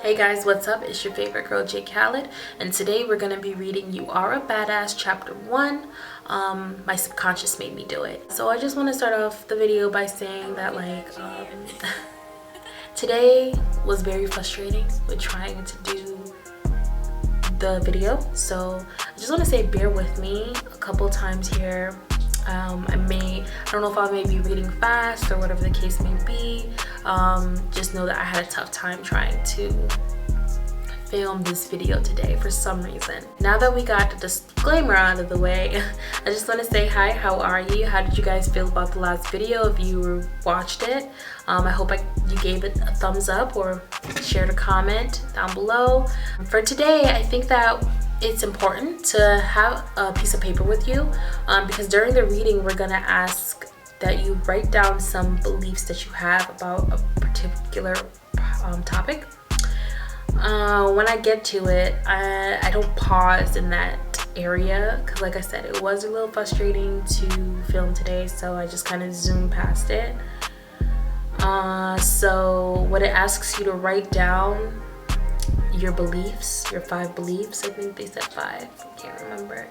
Hey guys, what's up? It's your favorite girl, J. Khaled, and today we're going to be reading You Are a Badass Chapter 1. My subconscious made me do it. So I just want to start off the video by saying that today was very frustrating with trying to do the video. So I just want to say bear with me a couple times here. I don't know if I may be reading fast or whatever the case may be. Just know that I had a tough time trying to film this video today for some reason. Now that we got the disclaimer out of the way, I just want to say hi, how are you? How did you guys feel about the last video if you watched it? I hope you gave it a thumbs up or shared a comment down below. For today, I think that it's important to have a piece of paper with you because during the reading we're gonna ask that you write down some beliefs that you have about a particular topic. When I get to it, I don't pause in that area because like I said, it was a little frustrating to film today, so I just kind of zoomed past it. So what it asks you to write down your beliefs, your 5 beliefs. I think they said 5, I can't remember.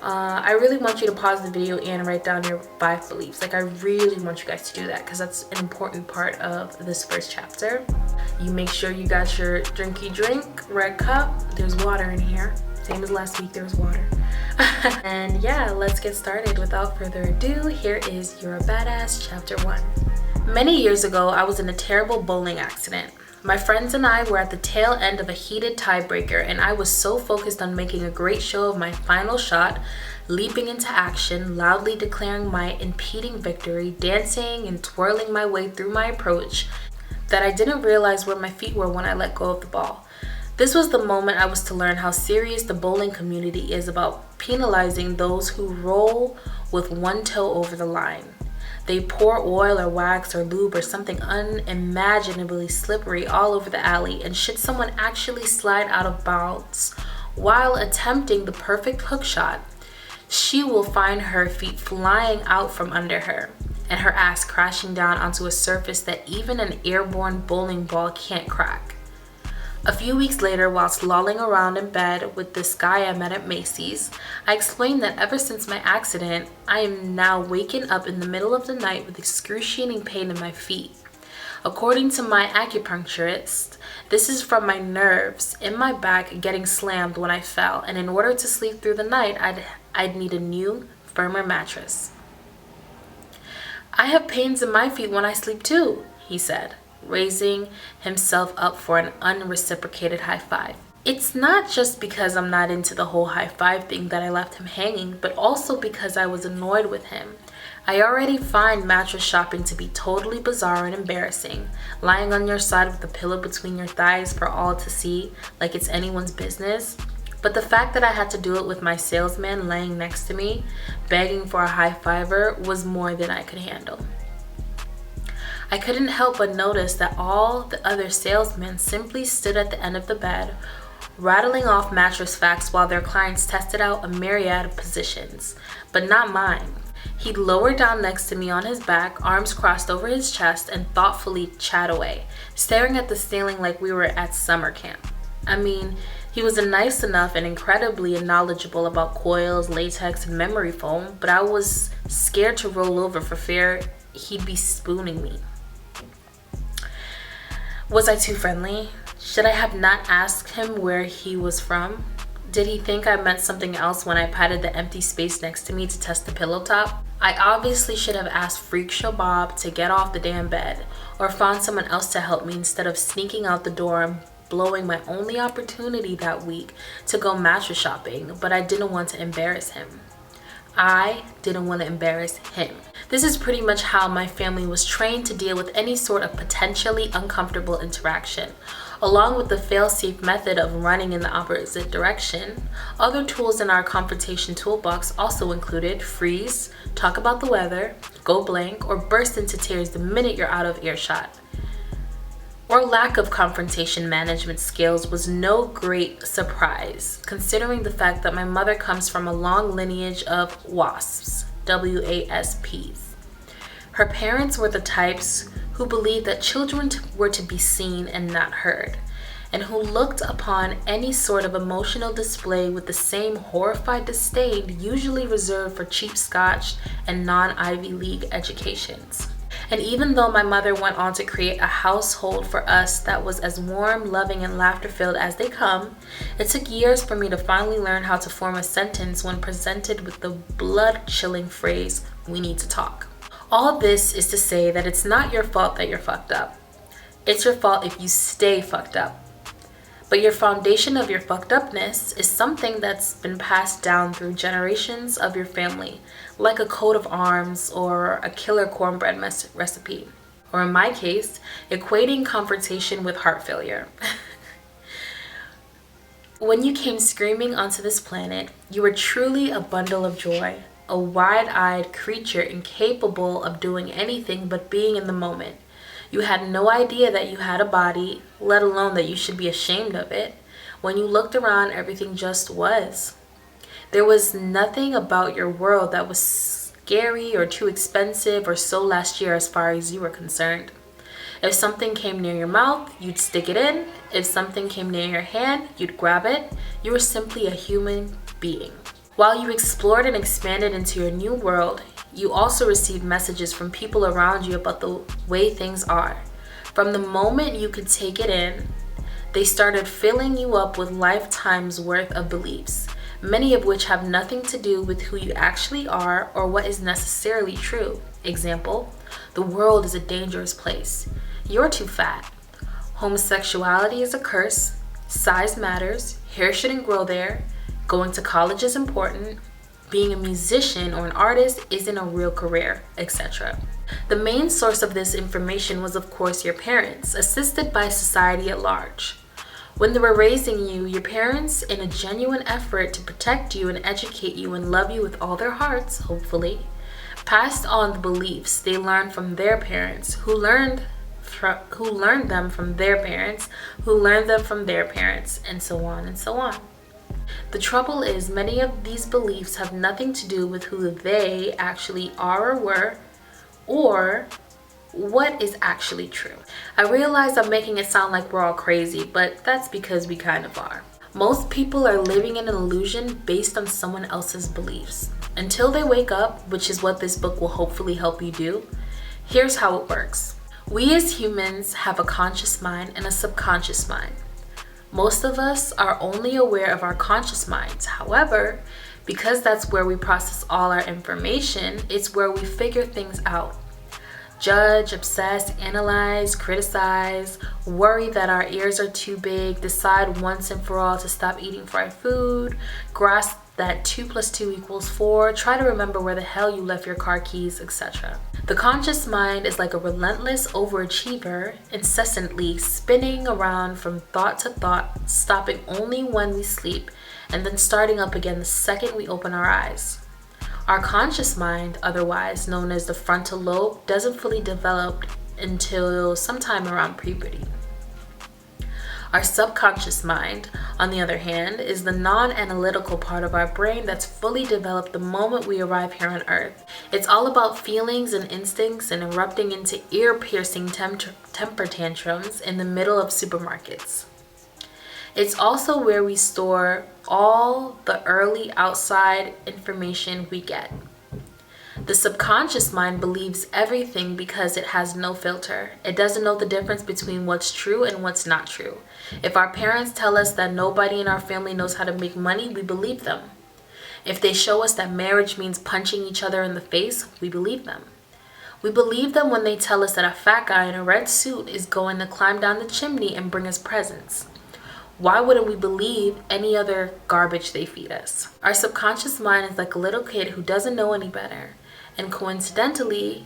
I really want you to pause the video and write down your 5 beliefs. Like, I really want you guys to do that because that's an important part of this first chapter. You make sure you got your drinky drink, red cup. There's water in here. Same as last week, there was water. And yeah, let's get started. Without further ado, here is You're a Badass Chapter 1. Many years ago, I was in a terrible bowling accident. My friends and I were at the tail end of a heated tiebreaker, and I was so focused on making a great show of my final shot, leaping into action, loudly declaring my impending victory, dancing and twirling my way through my approach, that I didn't realize where my feet were when I let go of the ball. This was the moment I was to learn how serious the bowling community is about penalizing those who roll with one toe over the line. They pour oil or wax or lube or something unimaginably slippery all over the alley, and should someone actually slide out of bounds while attempting the perfect hook shot, she will find her feet flying out from under her and her ass crashing down onto a surface that even an airborne bowling ball can't crack. A few weeks later, whilst lolling around in bed with this guy I met at Macy's, I explained that ever since my accident, I am now waking up in the middle of the night with excruciating pain in my feet. According to my acupuncturist, this is from my nerves in my back getting slammed when I fell, and in order to sleep through the night, I'd need a new, firmer mattress. I have pains in my feet when I sleep too, he said, raising himself up for an unreciprocated high five. It's not just because I'm not into the whole high five thing that I left him hanging, but also because I was annoyed with him. I already find mattress shopping to be totally bizarre and embarrassing. Lying on your side with a pillow between your thighs for all to see, like it's anyone's business. But the fact that I had to do it with my salesman laying next to me, begging for a high fiver, was more than I could handle. I couldn't help but notice that all the other salesmen simply stood at the end of the bed, rattling off mattress facts while their clients tested out a myriad of positions, but not mine. He'd lower down next to me on his back, arms crossed over his chest, and thoughtfully chat away, staring at the ceiling like we were at summer camp. I mean, he was nice enough and incredibly knowledgeable about coils, latex, and memory foam, but I was scared to roll over for fear he'd be spooning me. Was I too friendly? Should I have not asked him where he was from? Did he think I meant something else when I patted the empty space next to me to test the pillow top? I obviously should have asked Freak Show Bob to get off the damn bed, or found someone else to help me instead of sneaking out the door and blowing my only opportunity that week to go mattress shopping, but I didn't want to embarrass him. I didn't want to embarrass him. This is pretty much how my family was trained to deal with any sort of potentially uncomfortable interaction. Along with the fail-safe method of running in the opposite direction, other tools in our confrontation toolbox also included freeze, talk about the weather, go blank, or burst into tears the minute you're out of earshot. Or lack of confrontation management skills was no great surprise, considering the fact that my mother comes from a long lineage of WASPs, W-A-S-Ps. Her parents were the types who believed that children were to be seen and not heard, and who looked upon any sort of emotional display with the same horrified disdain usually reserved for cheap Scotch and non-Ivy League educations. And even though my mother went on to create a household for us that was as warm, loving, and laughter-filled as they come, it took years for me to finally learn how to form a sentence when presented with the blood-chilling phrase, "We need to talk." All this is to say that it's not your fault that you're fucked up. It's your fault if you stay fucked up. But your foundation of your fucked upness is something that's been passed down through generations of your family, like a coat of arms or a killer cornbread recipe. Or in my case, equating confrontation with heart failure. When you came screaming onto this planet, you were truly a bundle of joy, a wide-eyed creature incapable of doing anything but being in the moment. You had no idea that you had a body, let alone that you should be ashamed of it. When you looked around, everything just was. There was nothing about your world that was scary or too expensive or so last year as far as you were concerned. If something came near your mouth, you'd stick it in. If something came near your hand, you'd grab it. You were simply a human being. While you explored and expanded into your new world, you also received messages from people around you about the way things are. From the moment you could take it in, they started filling you up with lifetimes worth of beliefs, many of which have nothing to do with who you actually are or what is necessarily true. Example, the world is a dangerous place. You're too fat. Homosexuality is a curse. Size matters. Hair shouldn't grow there. Going to college is important. Being a musician or an artist isn't a real career, etc. The main source of this information was, of course, your parents, assisted by society at large. When they were raising you, your parents, in a genuine effort to protect you and educate you and love you with all their hearts, hopefully, passed on the beliefs they learned from their parents, who learned them from their parents, who learned them from their parents, and so on and so on. The trouble is, many of these beliefs have nothing to do with who they actually are or were, or what is actually true. I realize I'm making it sound like we're all crazy, but that's because we kind of are. Most people are living in an illusion based on someone else's beliefs. Until they wake up, which is what this book will hopefully help you do, here's how it works. We as humans have a conscious mind and a subconscious mind. Most of us are only aware of our conscious minds. However, because that's where we process all our information, it's where we figure things out. Judge, obsess, analyze, criticize, worry that our ears are too big, decide once and for all to stop eating fried food, grasp that 2 + 2 = 4, try to remember where the hell you left your car keys, etc. The conscious mind is like a relentless overachiever, incessantly spinning around from thought to thought, stopping only when we sleep, and then starting up again the second we open our eyes. Our conscious mind, otherwise known as the frontal lobe, doesn't fully develop until sometime around puberty. Our subconscious mind, on the other hand, is the non-analytical part of our brain that's fully developed the moment we arrive here on Earth. It's all about feelings and instincts and erupting into ear-piercing temper tantrums in the middle of supermarkets. It's also where we store all the early outside information we get. The subconscious mind believes everything because it has no filter. It doesn't know the difference between what's true and what's not true. If our parents tell us that nobody in our family knows how to make money, we believe them. If they show us that marriage means punching each other in the face, we believe them. We believe them when they tell us that a fat guy in a red suit is going to climb down the chimney and bring us presents. Why wouldn't we believe any other garbage they feed us? Our subconscious mind is like a little kid who doesn't know any better, and coincidentally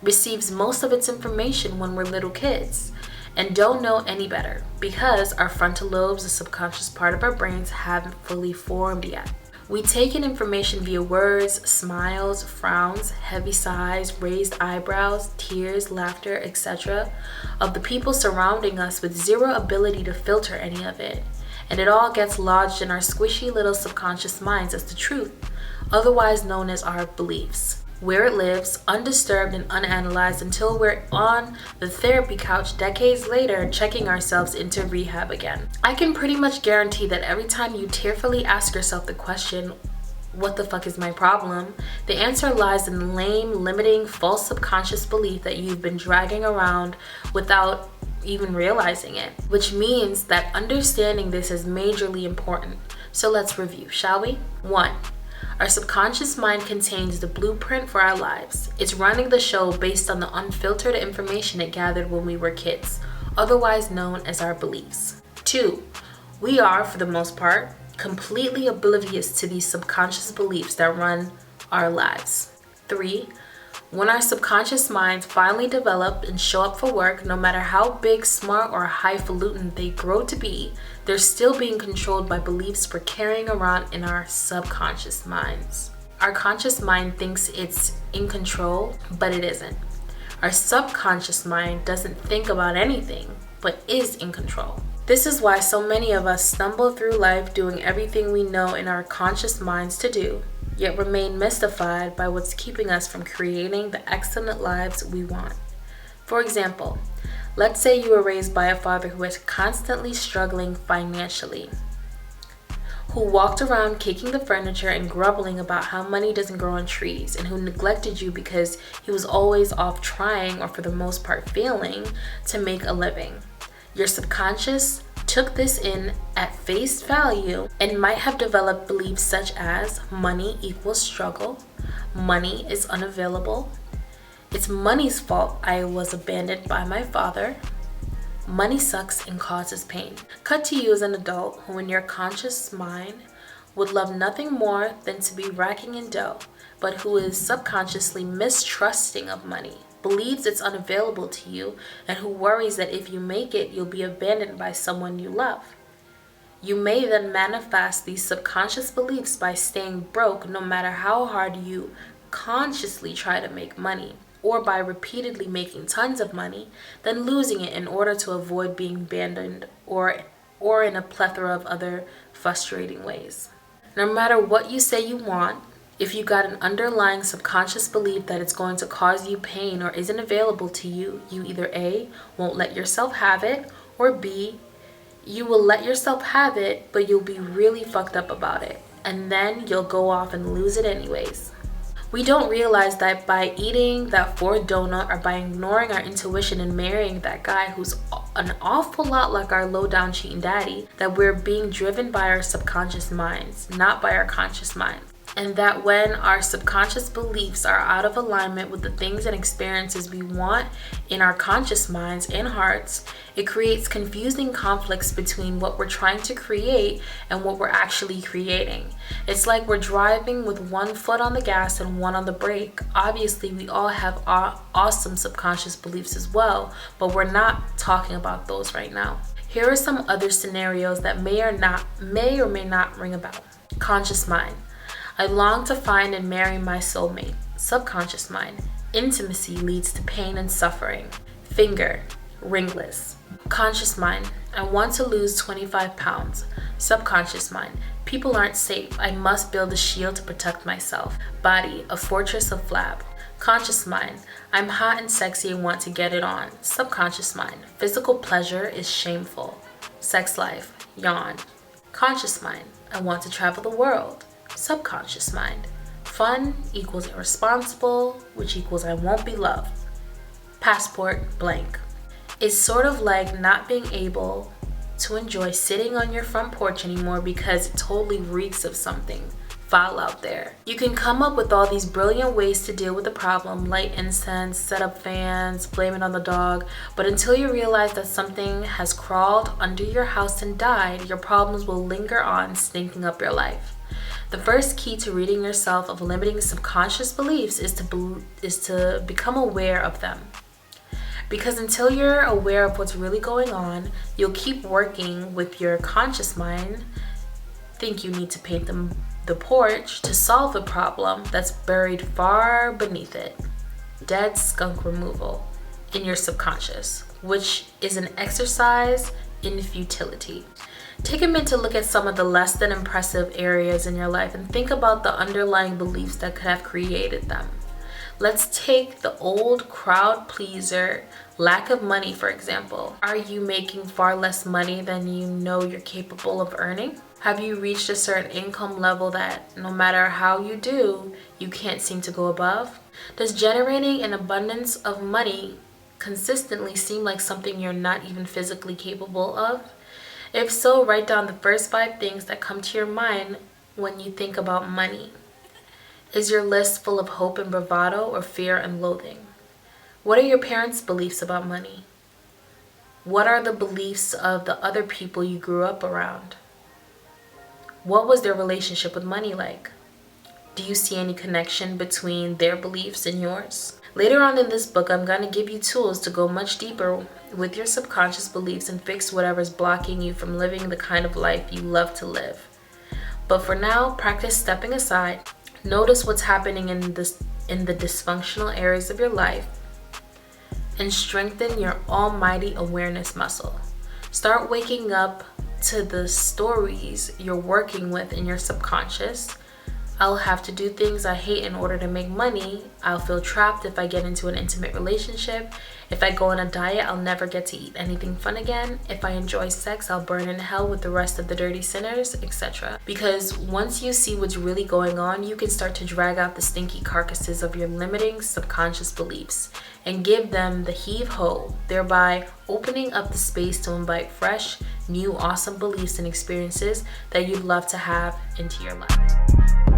receives most of its information when we're little kids and don't know any better because our frontal lobes, the subconscious part of our brains, haven't fully formed yet. We take in information via words, smiles, frowns, heavy sighs, raised eyebrows, tears, laughter, etc. of the people surrounding us with zero ability to filter any of it. And it all gets lodged in our squishy little subconscious minds as the truth, otherwise known as our beliefs. where it lives, undisturbed and unanalyzed, until we're on the therapy couch decades later checking ourselves into rehab again. I can pretty much guarantee that every time you tearfully ask yourself the question, what the fuck is my problem? The answer lies in the lame, limiting, false subconscious belief that you've been dragging around without even realizing it, which means that understanding this is majorly important. So let's review, shall we? 1. Our subconscious mind contains the blueprint for our lives. It's running the show based on the unfiltered information it gathered when we were kids, otherwise known as our beliefs. 2. We are, for the most part, completely oblivious to these subconscious beliefs that run our lives. 3. When our subconscious minds finally develop and show up for work, no matter how big, smart, or highfalutin they grow to be, they're still being controlled by beliefs we're carrying around in our subconscious minds. Our conscious mind thinks it's in control, but it isn't. Our subconscious mind doesn't think about anything, but is in control. This is why so many of us stumble through life doing everything we know in our conscious minds to do, yet remain mystified by what's keeping us from creating the excellent lives we want. For example, let's say you were raised by a father who was constantly struggling financially, who walked around kicking the furniture and grumbling about how money doesn't grow on trees, and who neglected you because he was always off trying, or for the most part failing, to make a living. Your subconscious took this in at face value and might have developed beliefs such as money equals struggle, money is unavailable, it's money's fault I was abandoned by my father, money sucks and causes pain. Cut to you as an adult who in your conscious mind would love nothing more than to be racking in dough, but who is subconsciously mistrusting of money, believes it's unavailable to you, and who worries that if you make it, you'll be abandoned by someone you love. You may then manifest these subconscious beliefs by staying broke no matter how hard you consciously try to make money, or by repeatedly making tons of money, then losing it in order to avoid being abandoned, or in a plethora of other frustrating ways. No matter what you say you want, if you got an underlying subconscious belief that it's going to cause you pain or isn't available to you, you either A, won't let yourself have it, or B, you will let yourself have it, but you'll be really fucked up about it, and then you'll go off and lose it anyways. We don't realize that by eating that fourth donut, or by ignoring our intuition and marrying that guy who's an awful lot like our low-down cheating daddy, that we're being driven by our subconscious minds, not by our conscious minds. And that when our subconscious beliefs are out of alignment with the things and experiences we want in our conscious minds and hearts, it creates confusing conflicts between what we're trying to create and what we're actually creating. It's like we're driving with one foot on the gas and one on the brake. Obviously, we all have awesome subconscious beliefs as well, but we're not talking about those right now. Here are some other scenarios that may or may not ring a bell. Conscious mind. I long to find and marry my soulmate. Subconscious mind. Intimacy leads to pain and suffering. Finger. Ringless. Conscious mind. I want to lose 25 pounds. Subconscious mind. People aren't safe. I must build a shield to protect myself. Body. A fortress of flab. Conscious mind. I'm hot and sexy and want to get it on. Subconscious mind. Physical pleasure is shameful. Sex life. Yawn. Conscious mind. I want to travel the world. Subconscious mind. Fun equals irresponsible, which equals I won't be loved. Passport blank. It's sort of like not being able to enjoy sitting on your front porch anymore because it totally reeks of something foul out there. You can come up with all these brilliant ways to deal with the problem, light incense, set up fans, blame it on the dog, but until you realize that something has crawled under your house and died, your problems will linger on, stinking up your life. The first key to ridding yourself of limiting subconscious beliefs is to become aware of them. Because until you're aware of what's really going on, you'll keep working with your conscious mind, think you need to paint the porch to solve the problem that's buried far beneath it. Dead skunk removal in your subconscious, which is an exercise in futility. Take a minute to look at some of the less than impressive areas in your life and think about the underlying beliefs that could have created them. Let's take the old crowd pleaser, lack of money, for example. Are you making far less money than you know you're capable of earning? Have you reached a certain income level that no matter how you do, you can't seem to go above? Does generating an abundance of money consistently seem like something you're not even physically capable of? If so, write down the first 5 things that come to your mind when you think about money. Is your list full of hope and bravado or fear and loathing? What are your parents' beliefs about money? What are the beliefs of the other people you grew up around? What was their relationship with money like? Do you see any connection between their beliefs and yours? Later on in this book, I'm going to give you tools to go much deeper with your subconscious beliefs and fix whatever's blocking you from living the kind of life you love to live. But for now, practice stepping aside. Notice what's happening in the dysfunctional areas of your life and strengthen your almighty awareness muscle. Start waking up to the stories you're working with in your subconscious. I'll have to do things I hate in order to make money. I'll feel trapped if I get into an intimate relationship. If I go on a diet, I'll never get to eat anything fun again. If I enjoy sex, I'll burn in hell with the rest of the dirty sinners, etc. Because once you see what's really going on, you can start to drag out the stinky carcasses of your limiting subconscious beliefs and give them the heave-ho, thereby opening up the space to invite fresh, new, awesome beliefs and experiences that you'd love to have into your life.